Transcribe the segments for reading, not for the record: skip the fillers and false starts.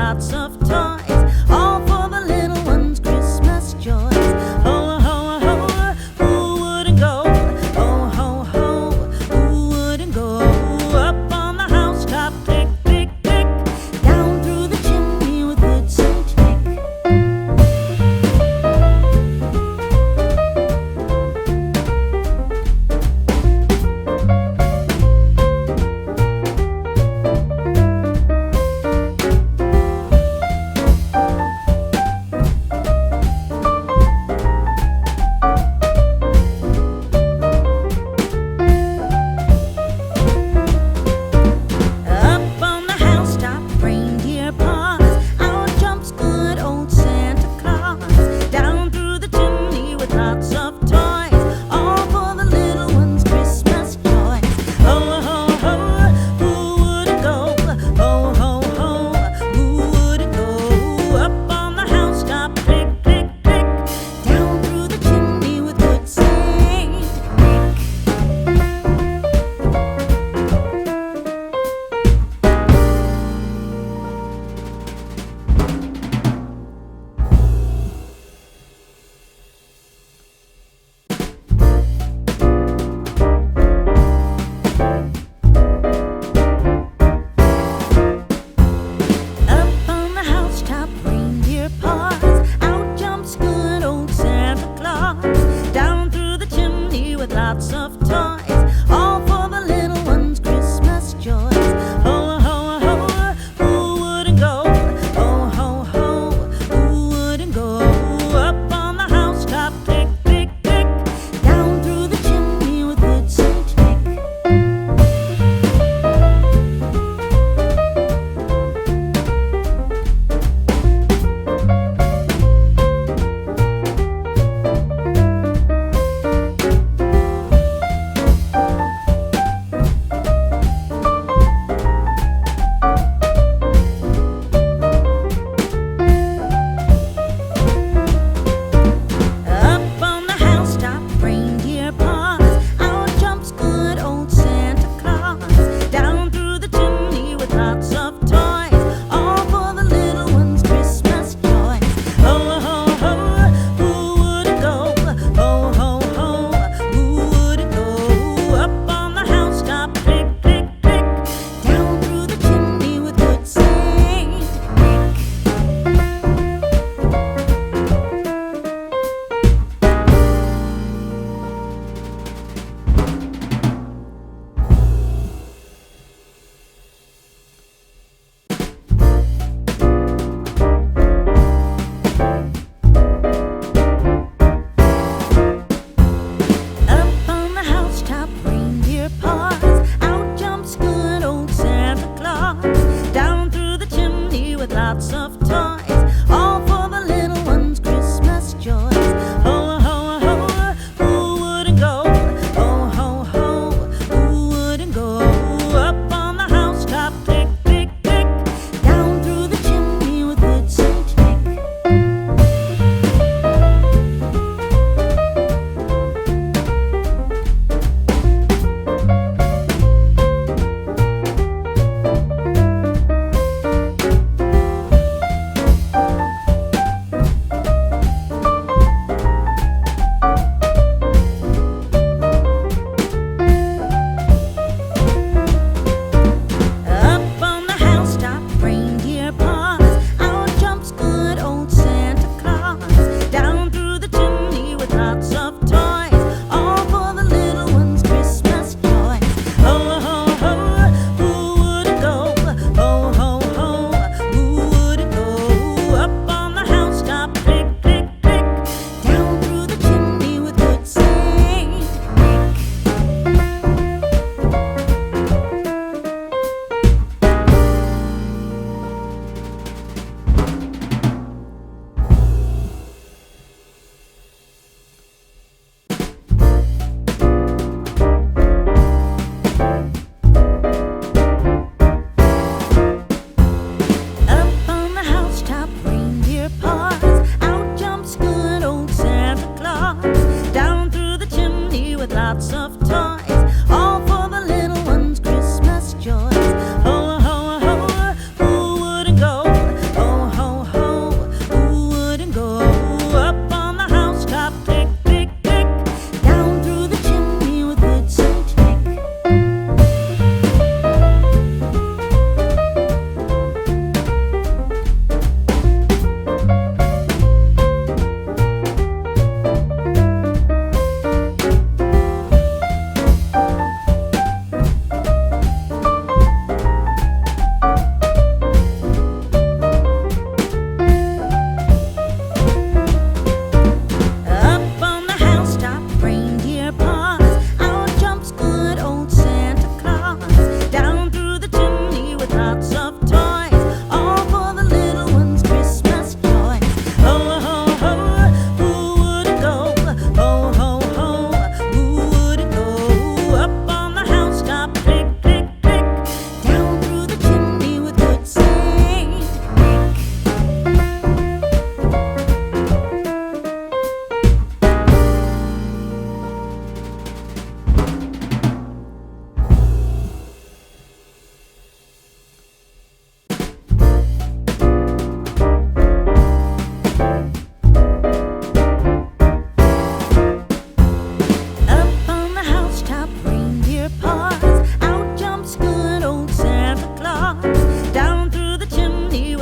lots of toys, all for the little ones' Christmas joys. Ho, ho, ho, who wouldn't go? Ho, ho, ho, who wouldn't go? Up on the housetop, click, click, click, down through the chimney with good Saint Nick. Up on the housetop, reindeer paws, out jumps good old Santa Claus. Down through the chimney with lots of toys, all for the little ones' Christmas joys. Ho, ho, ho, who wouldn't go? Ho, ho, ho, who wouldn't go? Up on the housetop, click, click, click, down through the chimney with good Saint Nick. Up on the housetop, reindeer paws, out jumps good old Santa Claus. Down through the chimney with lots of toys, all for the little ones' Christmas joys. Ho, ho, ho, who wouldn't go? Ho, ho, ho, who wouldn't go? Up on the housetop, click, click, click, down through the chimney with good Saint Nick. Up on the housetop, reindeer paws, out jumps good old Santa Claus. Down through the chimney with lots of toys, all for the little ones' Christmas joys. Ho, ho, ho, who wouldn't go? Ho, ho, ho, who wouldn't go? Up on the housetop, click, click, click, down through the chimney with good Saint Nick. Up on the housetop, reindeer paws, out jumps good old Santa Claus. Down through the chimney with lots of toys, all for the little ones' Christmas joys. Ho, ho, ho, who wouldn't go? Ho, ho, ho, who wouldn't go? Up on the housetop, click, click, click, down through the chimney with good Saint Nick.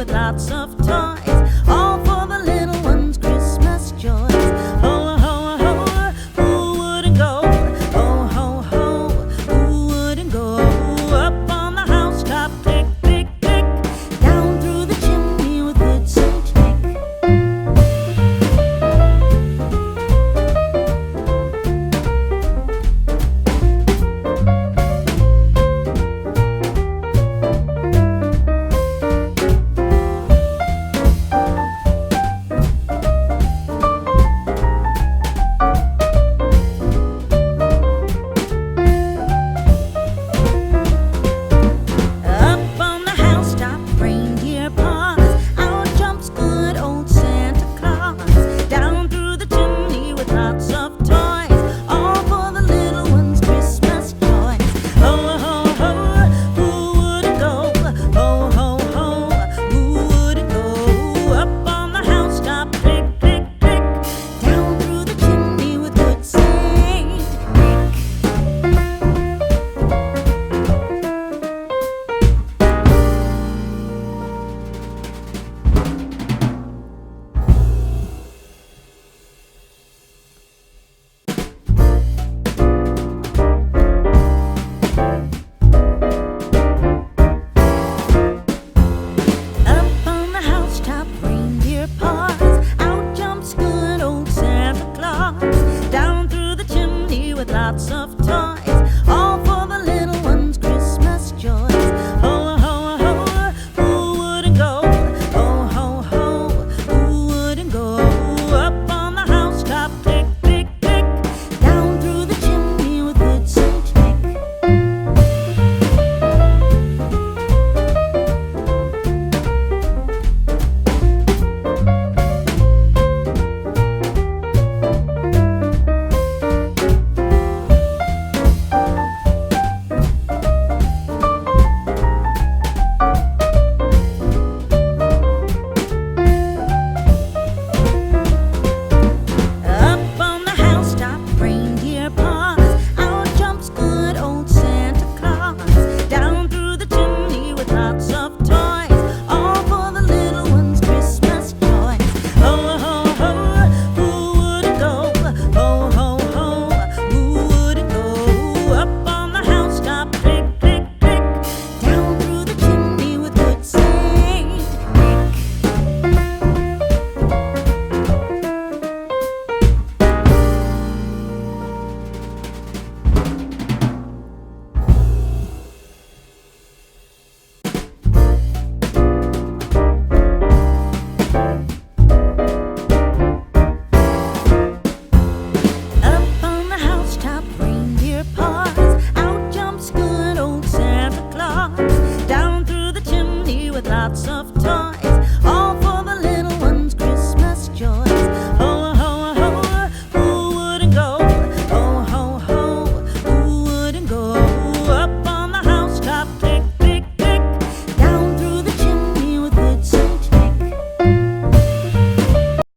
with lots of toys.